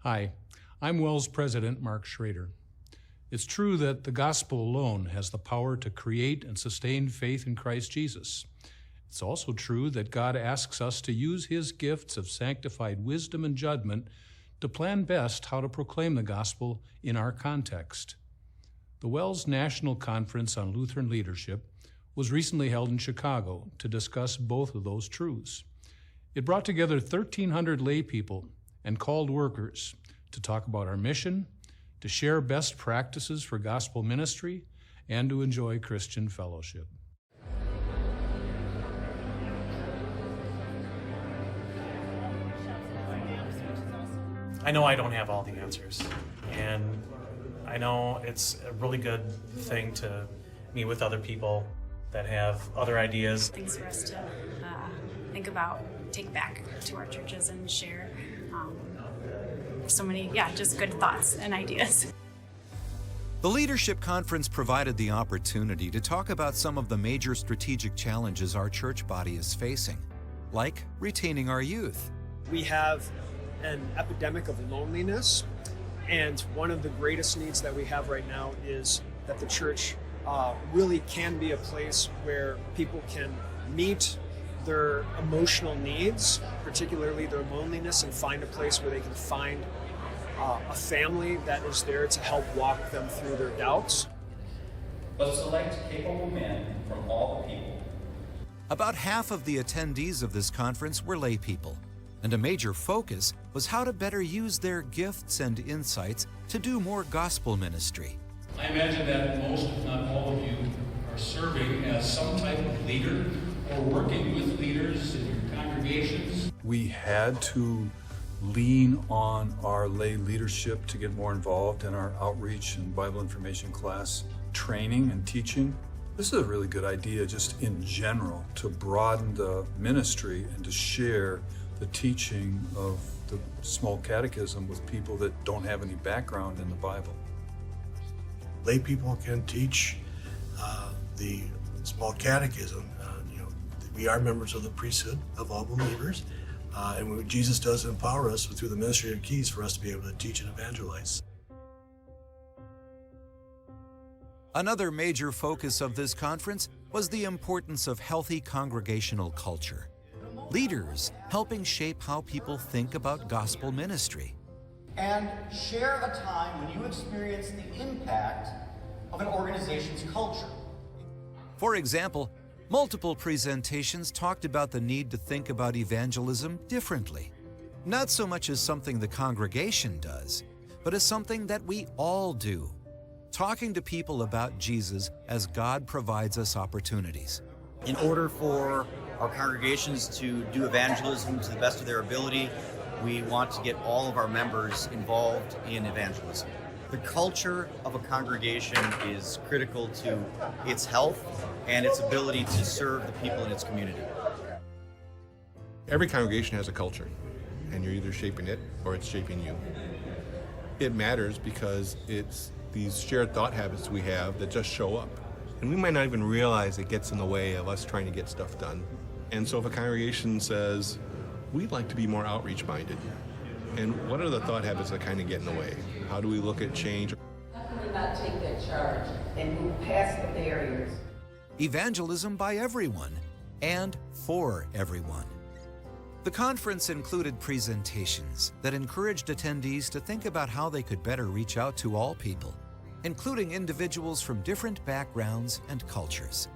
Hi, I'm WELS President Mark Schrader. It's true that the gospel alone has the power to create and sustain faith in Christ Jesus. It's also true that God asks us to use His gifts of sanctified wisdom and judgment to plan best how to proclaim the gospel in our context. The WELS National Conference on Lutheran Leadership was recently held in Chicago to discuss both of those truths. It brought together 1,300 lay people and called workers to talk about our mission, to share best practices for gospel ministry, and to enjoy Christian fellowship. I know I don't have all the answers, and I know it's a really good thing to meet with other people that have other ideas. Things for us to think about, take back to our churches and share. So many, just good thoughts and ideas. The Leadership Conference provided the opportunity to talk about some of the major strategic challenges our church body is facing, like retaining our youth. We have an epidemic of loneliness, and one of the greatest needs that we have right now is that the church really can be a place where people can meet their emotional needs, particularly their loneliness, and find a place where they can find a family that is there to help walk them through their doubts. But select capable men from all the people. About half of the attendees of this conference were lay people, and a major focus was how to better use their gifts and insights to do more gospel ministry. I imagine that most, if not all of you, are serving as some type of leader or working with leaders in your congregations. We had to lean on our lay leadership to get more involved in our outreach and Bible information class training and teaching. This is a really good idea just in general to broaden the ministry and to share the teaching of the small catechism with people that don't have any background in the Bible. Lay people can teach the small catechism. We are members of the priesthood of all believers, and what Jesus does empower us through the ministry of keys for us to be able to teach and evangelize. Another major focus of this conference was the importance of healthy congregational culture. Leaders helping shape how people think about gospel ministry. And share a time when you experience the impact of an organization's culture. For example, multiple presentations talked about the need to think about evangelism differently. Not so much as something the congregation does, but as something that we all do. Talking to people about Jesus as God provides us opportunities. In order for our congregations to do evangelism to the best of their ability, we want to get all of our members involved in evangelism. The culture of a congregation is critical to its health and its ability to serve the people in its community. Every congregation has a culture, and you're either shaping it or it's shaping you. It matters because it's these shared thought habits we have that just show up. And we might not even realize it gets in the way of us trying to get stuff done. And so if a congregation says, we'd like to be more outreach-minded, and what are the thought habits that kind of get in the way? How do we look at change? How can we not take that charge and move past the barriers? Evangelism by everyone and for everyone. The conference included presentations that encouraged attendees to think about how they could better reach out to all people, including individuals from different backgrounds and cultures.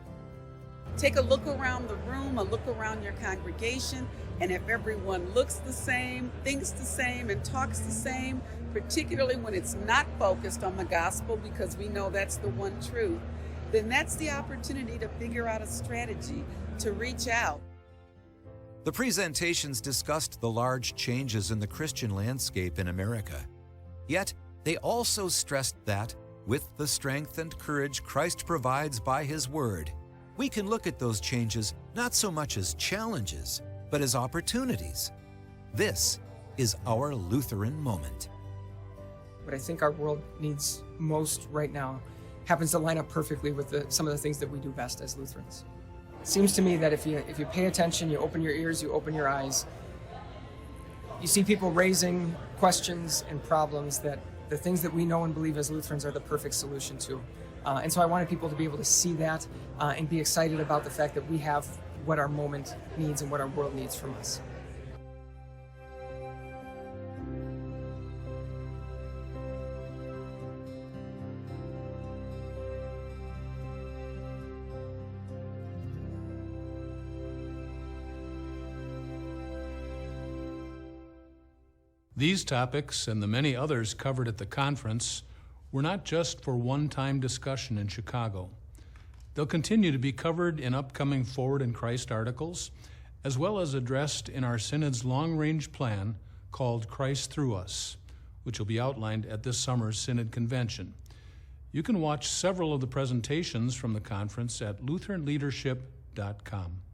Take a look around the room, a look around your congregation, and if everyone looks the same, thinks the same, and talks the same, particularly when it's not focused on the gospel, because we know that's the one truth, then that's the opportunity to figure out a strategy to reach out. The presentations discussed the large changes in the Christian landscape in America. Yet, they also stressed that, with the strength and courage Christ provides by His Word, we can look at those changes not so much as challenges, but as opportunities. This is our Lutheran moment. What I think our world needs most right now happens to line up perfectly with some of the things that we do best as Lutherans. It seems to me that if you pay attention, you open your ears, you open your eyes, You see people raising questions and problems that the things that we know and believe as Lutherans are the perfect solution to. And so I wanted people to be able to see that and be excited about the fact that we have what our moment needs and what our world needs from us. These topics and the many others covered at the conference were not just for one-time discussion in Chicago. They'll continue to be covered in upcoming Forward in Christ articles, as well as addressed in our Synod's long-range plan called Christ Through Us, which will be outlined at this summer's Synod Convention. You can watch several of the presentations from the conference at lutheranleadership.com.